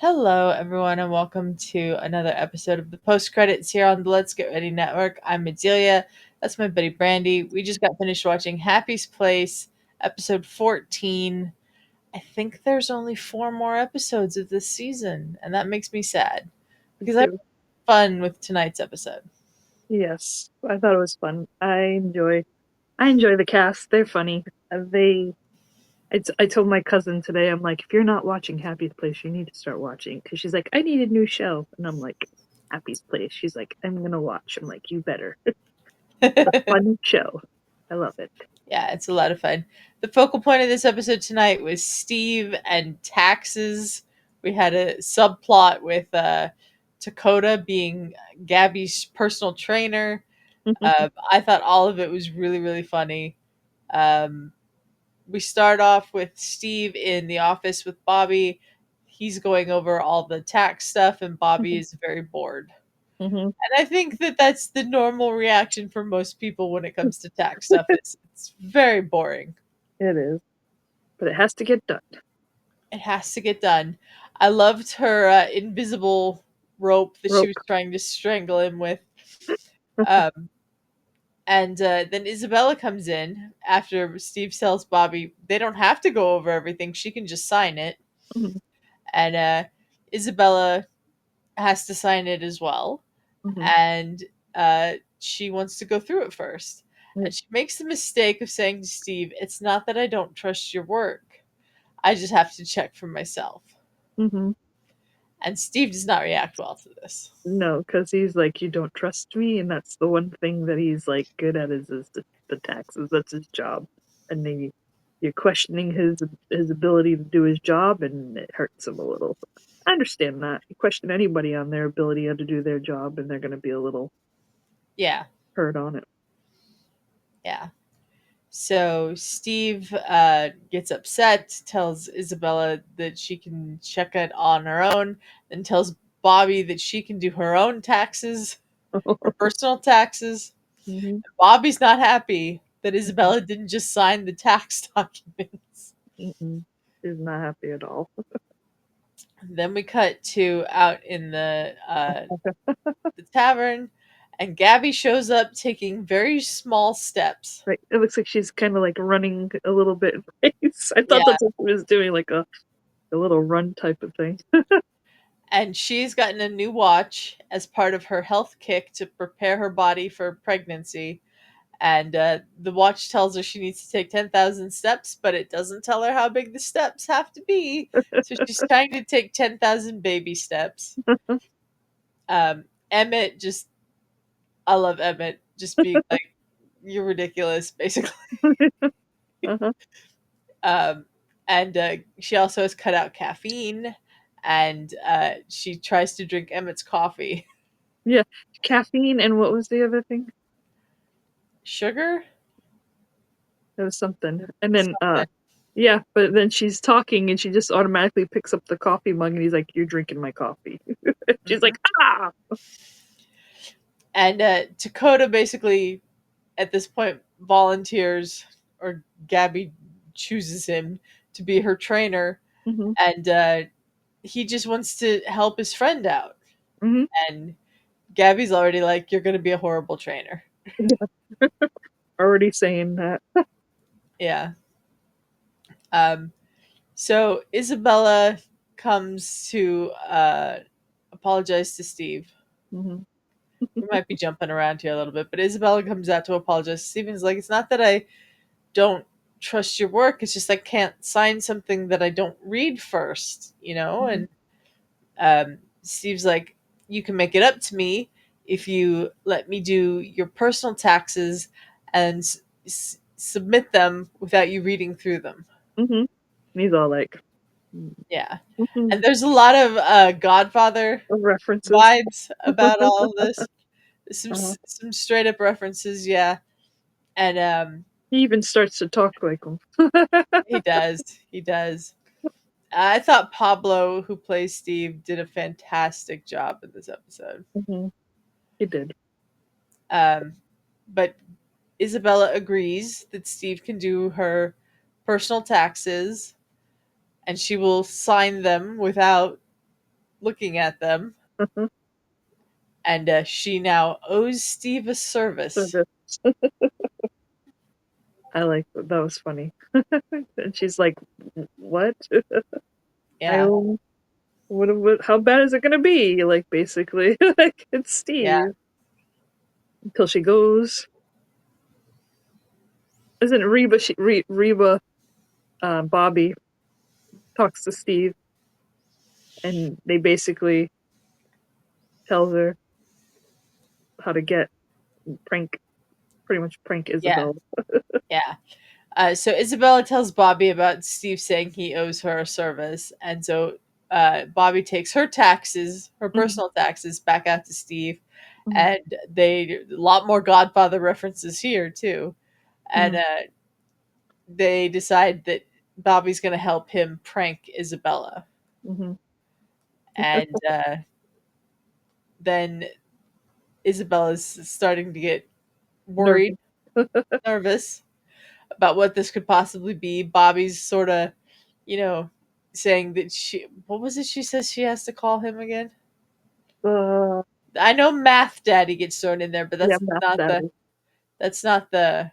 Hello, everyone, and welcome to another episode of the Post Credits here on the Let's Get Ready Network. I'm Adelia. That's my buddy Brandi. We just got finished watching Happy's Place, episode 14. I think there's only 4 more episodes of this season, and that makes me sad because I had fun with tonight's episode. Yes, I thought it was fun. I enjoy the cast. They're funny. I told my cousin today, I'm like, if you're not watching Happy's Place, you need to start watching. Because she's like, I need a new show. And I'm like, Happy's Place. She's like, I'm going to watch. I'm like, you better. It's a fun show. I love it. Yeah, it's a lot of fun. The focal point of this episode tonight was Steve and taxes. We had a subplot with Dakota being Gabby's personal trainer. I thought all of it was really, really funny. Um, we start off with Steve in the office with Bobby. He's going over all the tax stuff, and Bobby is very bored. Mhm. And I think that that's the normal reaction for most people when it comes to tax stuff. It's very boring. It is. But it has to get done. It has to get done. I loved her invisible rope that she Rope. was trying to strangle him with. Um, and then Isabella comes in after Steve tells Bobby they don't have to go over everything. She can just sign it. Mhm. And Isabella has to sign it as well. Mhm. And she wants to go through it first. And she makes the mistake of saying to Steve, "It's not that I don't trust your work. I just have to check for myself." Mhm. And Steve does not react well to this. No, because he's like, you don't trust me, and that's the one thing that he's like good at is the taxes. That's his job, and you're questioning his ability to do his job, and it hurts him a little. I understand that. You question anybody on their ability to do their job, and they're going to be a little Yeah, hurt on it. yeah. So Steve gets upset, tells Isabella that she can check it on her own, then tells Bobby that she can do her own taxes, her personal taxes. Hmm. Bobby's not happy that Isabella didn't just sign the tax documents. Mm-mm. He's not happy at all. Then we cut to out in the tavern, and Gabby shows up taking very small steps. Right. It looks like she's kind of like running a little bit in place. I thought Yeah, that's what she was doing, like a little run type of thing. and she's gotten a new watch as part of her health kick to prepare her body for pregnancy. And the watch tells her she needs to take 10,000 steps, but it doesn't tell her how big the steps have to be. So she's trying to take 10,000 baby steps. Emmett just, I love Emmett just being like, "You're ridiculous," basically. Uh-huh. Um, and she also has cut out caffeine, and she tries to drink Emmett's coffee. Yeah, caffeine and what was the other thing? Sugar? There was something. And then Something. yeah, but then she's talking and she just automatically picks up the coffee mug and he's like, "You're drinking my coffee." She's Mhm. like, "Ah!" And Dakota basically, at this point, volunteers, or Gabby chooses him to be her trainer, Mhm. and he just wants to help his friend out. Mhm. And Gabby's already like, "You're going to be a horrible trainer." Yeah, already saying that. Yeah. Um, so Isabella comes to apologize to Steve. Mhm. We might be jumping around here a little bit, but Isabella comes out to apologize. Steven's like, "It's not that I don't trust your work. It's just I can't sign something that I don't read first, you know?" Mhm. And Steve's like, "You can make it up to me if you let me do your personal taxes and submit them without you reading through them." Mhm. And he's all like, "Mm." Yeah. Mhm. And there's a lot of Godfather References. vibes about all of this. Uh-huh. Some straight up references, yeah. And He even starts to talk like him. he does. He does. I thought Pablo, who plays Steve, did a fantastic job in this episode. Mhm. He did. Um, but Isabella agrees that Steve can do her personal taxes and she will sign them without looking at them, and she now owes Steve a service. I like that was funny. And she's like, "What? I Yeah, own what? How bad is it gonna be?" Like basically, like it's yeah, Steve until she goes. Isn't Reba? Reba, Bobby talks to Steve, and they basically tells her how to get prank, pretty much prank yeah, Isabel. yeah. So Isabella tells Bobby about Steve saying he owes her a service, and so Bobby takes her taxes, her Mhm, personal taxes, back out to Steve, mhm, and they a lot more Godfather references here too, and mhm, they decide that Bobby's going to help him prank Isabella, mhm. and then Isabella's starting to get worried, Nervous. nervous about what this could possibly be. Bobby's sort of, you know, saying that what was it she says she has to call him again? Uh, I know Math Daddy gets thrown in there, but yeah, Math Daddy. that's not the,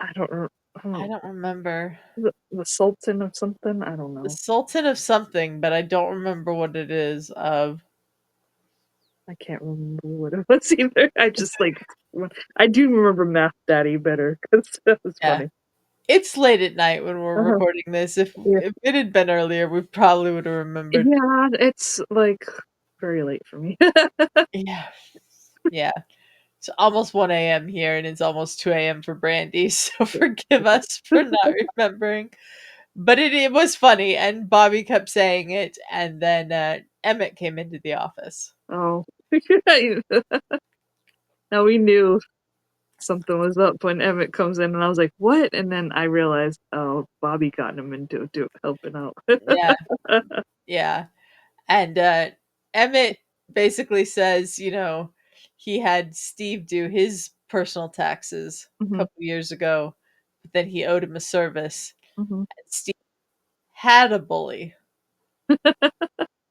I don't. I I don't. don't remember. The Sultan of something. I don't The know. Sultan of something, but I don't remember what it is of. I can't remember what it was either. I just like. I do remember Math Daddy better because that was Yeah. funny. It's late at night when we're Uh-huh. recording this. Yeah. If it had been earlier, we probably would have remembered. Yeah, it's like very late for me. Yeah. Yeah. It's almost 1 a.m. here, and it's almost 2 a.m. for Brandy, so forgive us for not remembering. But it was funny, and Bobby kept saying it, and then Emmett came into the office. Oh. Now we knew something was up when Emmett comes in, and I was like, "What?" And then I realized, oh, Bobby got him into helping out. Yeah, yeah. And Emmett basically says, he had Steve do his personal taxes a Mhm, couple years ago, but then he owed him a service. mhm. And Steve had a bully,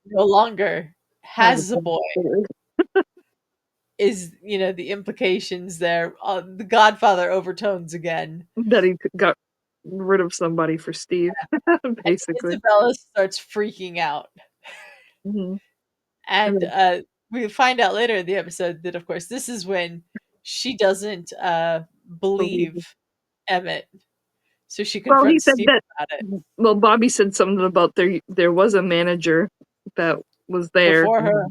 no longer Has a has a point. boy. Is the implications there? The Godfather overtones again, That he got rid of somebody for Steve, and basically. Isabella starts freaking out. Mhm. And And then we find out later in the episode that, of course, this is when she doesn't believe it. believe Emmett, so she Well, he confronts said Steve that about it well, Bobby said something about there was a manager that was there. before her,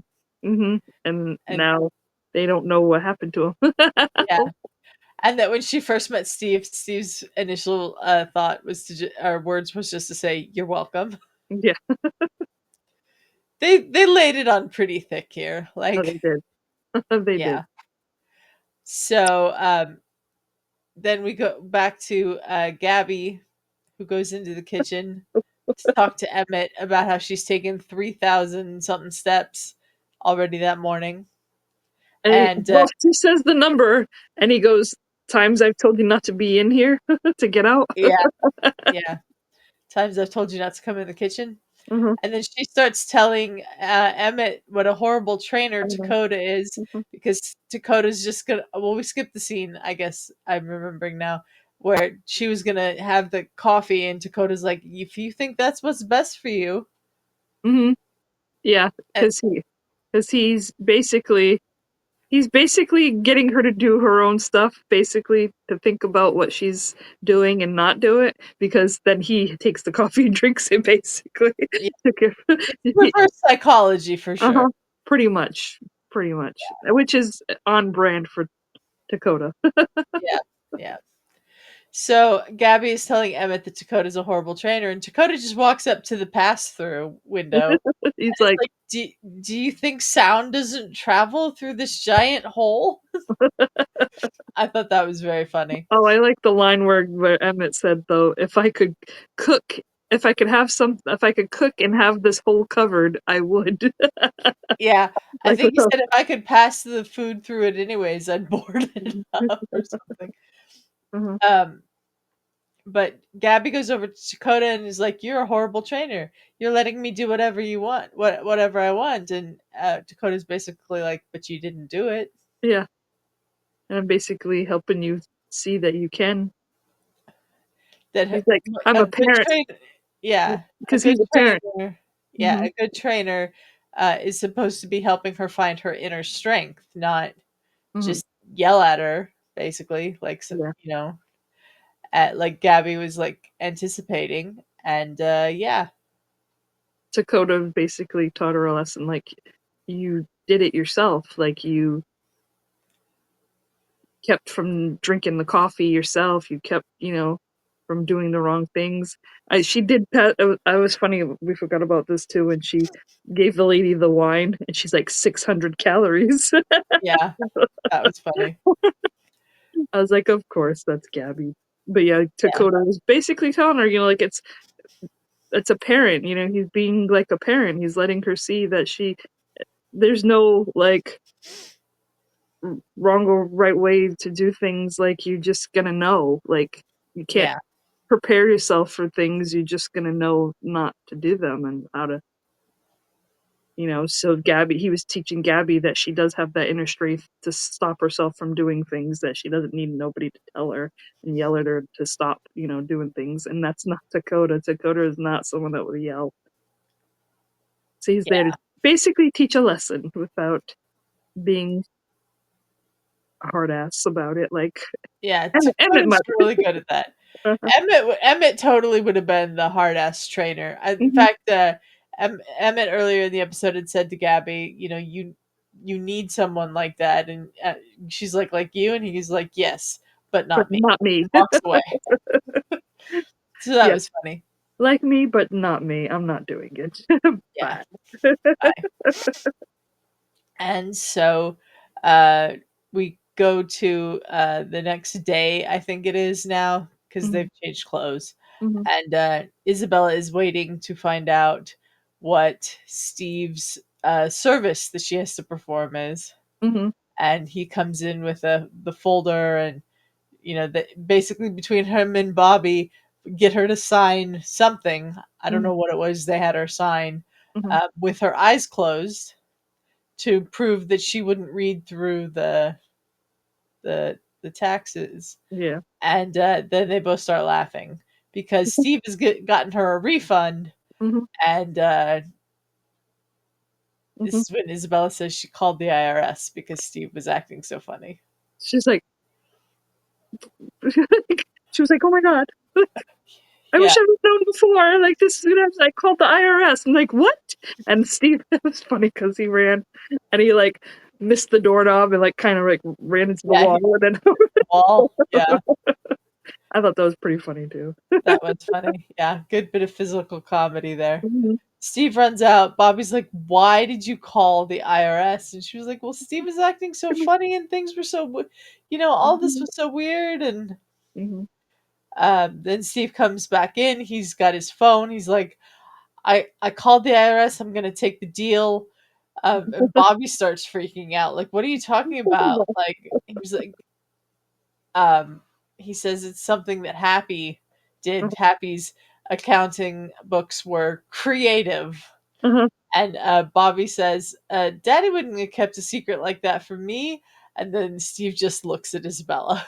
Mhm, and and now they don't know what happened to him. yeah, and that when she first met Steve, Steve's initial thought was or words was just to say, "You're welcome." Yeah, They laid it on pretty thick here, no, they like, did. They did. yeah. So then we go back to Gabby, who goes into the kitchen to talk to Emmett about how she's taken 3,000 something steps already that morning. And Well, she says the number, and he goes, "Times I've told you not to be in here to get out." yeah, yeah, times I've told you not to come in the kitchen. Mhm, And then she starts telling Emmett what a horrible trainer I know. Dakota is, Mhm, because Dakota's just gonna. Well, we skipped the scene, I guess I'm remembering now, where she was gonna have the coffee, and Dakota's like, "If you think that's what's best for you," mhm. Yeah, and because he's basically getting her to do her own stuff, basically to think about what she's doing and not do it, because then he takes the coffee and drinks it basically. yeah, To give- it's reverse psychology for sure. uh-huh, pretty much, which is on brand for Dakota. Yeah, yeah. So Gabby is telling Emmett that Dakota's a horrible trainer, and Dakota just walks up to the pass-through window, and He's it's like, like, do you think sound doesn't travel through this giant hole?" I thought that was very funny. oh, I like the line where Emmett said though, cook, if I could cook and have this hole covered, I would. Yeah, I Like think with he the said if I could pass the food through it anyways, I'd board it up or something. uh-huh. Um, but Gabby goes over to Dakota and is like, "You're a horrible trainer. You're letting me do whatever you want, whatever I want." And Dakota's basically like, "But you didn't do it." Yeah. And I'm basically helping you see that you can. That He's like, I'm a a good parent. trainer, yeah, a Because good he's a parent. trainer, yeah, Hmm. a good trainer is supposed to be helping her find her inner strength, not Hmm. just yell at her, basically, like Yeah. at like Gabby was like anticipating, and yeah, Dakota basically taught her a lesson, like, you did it yourself. Like, you kept from drinking the coffee yourself. You kept, from doing the wrong things. She did pet. I was funny. We forgot about this too. When she gave the lady the wine, and she's like 600 calories. yeah, that was funny. I was like, of course, that's Gabby. But yeah, Yeah, Dakota was basically telling her, like, it's a parent. He's being like a parent. He's letting her see that there's no like wrong or right way to do things. Like, you're just gonna know. Like, you can't yeah, prepare yourself for things. You're just gonna know not to do them and how to. So Gabby, he was teaching Gabby that she does have that inner strength to stop herself from doing things, that she doesn't need nobody to tell her and yell at her to stop, doing things. And that's not Dakota. Dakota is not someone that will yell. So he's there to yeah, basically teach a lesson without being a hard ass about it, like yeah. Emmett Dakota's might. really good at that. Uh-huh. Emmett totally would have been the hard ass trainer. In Hmm. fact, Emmett earlier in the episode had said to Gabby, you need someone like that, and she's like you, and he's like, yes, but But not me. not me. Walks away. So that Yeah, was funny. like me, but not me. I'm not doing it. Yeah. Bye. Bye. And so uh, we go to the next day, I think it is now, because Hmm. they've changed clothes. Hmm. And Isabella is waiting to find out what Steve's service that she has to perform is. Hmm. And he comes in with the folder, and basically between him and Bobby, get her to sign something. I don't Hmm. know what it was they had her sign, Hmm. with her eyes closed, to prove that she wouldn't read through the taxes. Yeah. And then they both start laughing because Steve has gotten her a refund, Hmm. and this Hmm. is when Isabella says she called the IRS because Steve was acting so funny. She's like, she was like, oh my God. I Yeah, wish I would have known before. Like, this is gonna happen. I called the IRS. I'm like, what? And Steve, it was funny because he ran and he like missed the doorknob and like kind of like ran into the yeah, he wall. And then the wall. Yeah, I thought that was pretty funny too. that was funny. Yeah, good bit of physical comedy there. Mhm. Steve runs out. Bobby's like, "Why did you call the IRS?" And she was like, "Well, Steve was acting so funny, and things were so, all this Mhm. was so weird." And Mhm. then Steve comes back in. He's got his phone. He's like, I called the IRS. I'm gonna take the deal." And Bobby starts freaking out. Like, what are you talking about? Like, he was like, um, he says it's something that Happy did. Happy's accounting books were creative. Uh-huh. And Bobby says, Daddy wouldn't have kept a secret like that from me. And then Steve just looks at Isabella.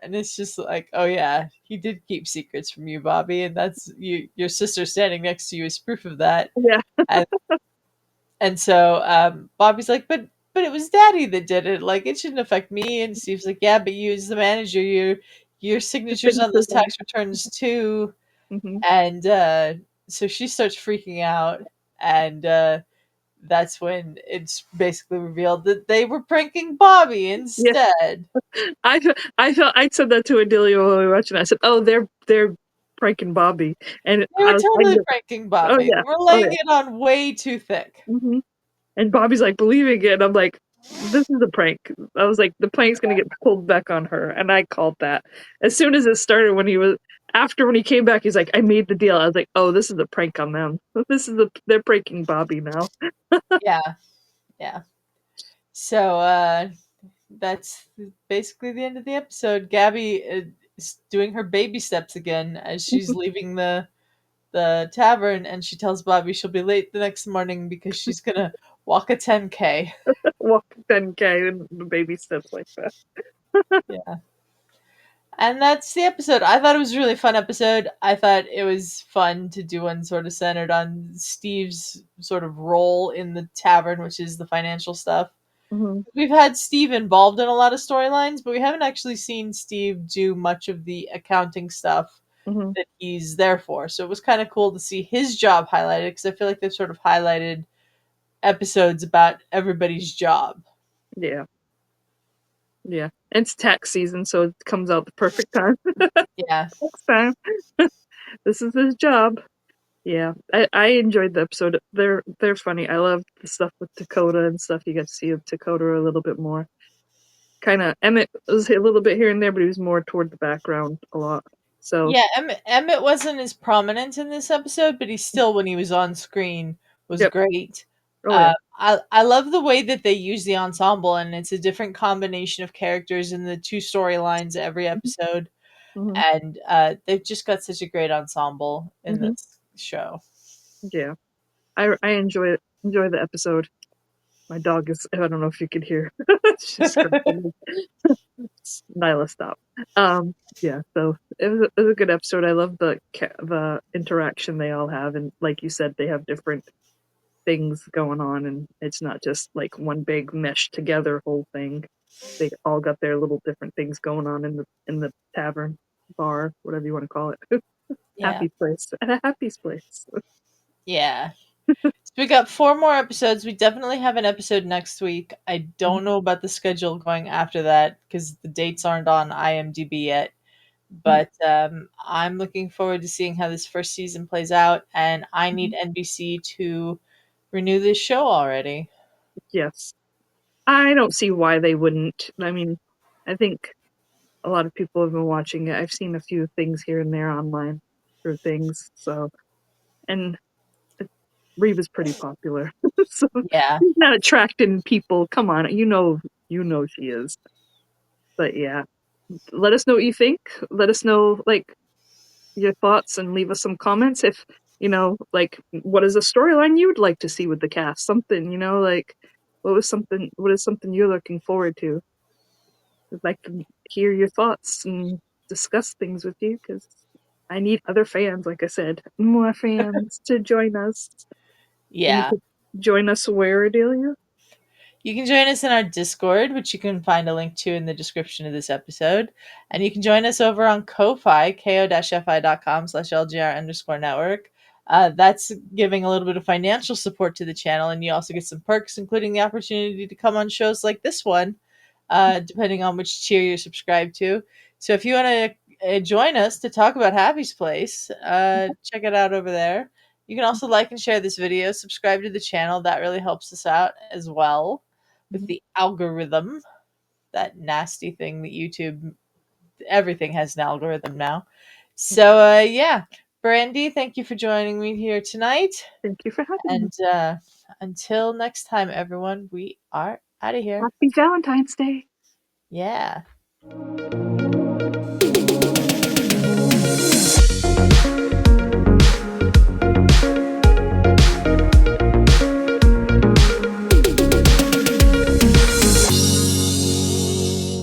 And it's just like, oh yeah, he did keep secrets from you, Bobby, and that's you. Your sister standing next to you is proof of that. Yeah. And so Bobby's like, but it was Daddy that did it. Like, it shouldn't affect me. And Steve's like, yeah, but you as the manager, your The signatures on signatures those on. tax returns too. Mhm. And so she starts freaking out, and that's when it's basically revealed that they were pranking Bobby Yeah. instead. I said that to Adelia while we were watching. I said, "Oh, they're pranking Bobby," and They were totally pranking oh Bobby. yeah, They were oh laying yeah. it on way too thick. Mhm. And Bobby's like believing it. And I'm like, this is a prank. I was like, the prank's gonna get pulled back on her, and I called that as soon as it started. When he came back, he's like, I made the deal. I was like, oh, this is a prank on them. They're pranking Bobby now. Yeah, yeah. So that's basically the end of the episode. Gabby is doing her baby steps again as she's leaving the tavern, and she tells Bobby she'll be late the next morning because she's gonna walk a 10K. Walk 10K and the baby steps like that. Yeah. And that's the episode. I thought it was a really fun episode. I thought it was fun to do one sort of centered on Steve's sort of role in the tavern, which is the financial stuff. Hmm. We've had Steve involved in a lot of storylines, but we haven't actually seen Steve do much of the accounting stuff Hmm. that he's there for. So it was kind of cool to see his job highlighted because I feel like they've sort of highlighted episodes about everybody's job. Yeah. Yeah. It's tax season, so it comes out the perfect time. Yeah. Next time. This is his job. Yeah. I enjoyed the episode. They're funny. I love the stuff with Dakota and stuff. You get to see of Dakota a little bit more. Kinda Emmett was a little bit here and there, but he was more toward the background a lot. So Yeah, Emmett wasn't as prominent in this episode, but he still, when he was on screen, was yep. great. Oh yeah. I love the way that they use the ensemble, and it's a different combination of characters in the two storylines every episode, Hmm. and they've just got such a great ensemble in Hmm. this show. Yeah. I enjoy the episode. My dog is, I don't know if you could hear. She's scratching. Nyla, stop. Yeah, so it was a good episode. I love the interaction they all have, and like you said, they have different things going on, and it's not just like one big meshed together whole thing. They all got their little different things going on in the tavern, bar, whatever you want to call it. Yeah. Happy place. At a happy place. Yeah. So we got 4 more episodes. We definitely have an episode next week. I don't know about the schedule going after that because the dates aren't on IMDb yet. But I'm looking forward to seeing how this first season plays out, and I need NBC to renew this show already. Yes. I don't see why they wouldn't. I mean, I think a lot of people have been watching it. I've seen a few things here and there online for things. So, and Reva's pretty popular, so Yeah. she's not attracting people. Come on, you know she is. But yeah, let us know what you think. Let us know like your thoughts and leave us some comments if like what is a storyline you would like to see with the cast. Something like what is something you're looking forward to. I'd like to hear your thoughts and discuss things with you because I need other fans, like I said, more fans to join us. And you Yeah. could join us where, Adelia? You can join us in our Discord, which you can find a link to in the description of this episode. And you can join us over on Ko-Fi, ko-fi.com/LGR_network. That's giving a little bit of financial support to the channel, and you also get some perks, including the opportunity to come on shows like this one, depending on which tier you're subscribed to. So if you want to join us to talk about Happy's Place, check it out over there. You can also like and share this video, subscribe to the channel. That really helps us out as well with Mhm. the algorithm, that nasty thing that YouTube, everything has an algorithm now. So, yeah, Brandi, thank you for joining me here tonight. Thank you for having me. And until next time, everyone, we are out of here. Happy Valentine's Day. Yeah.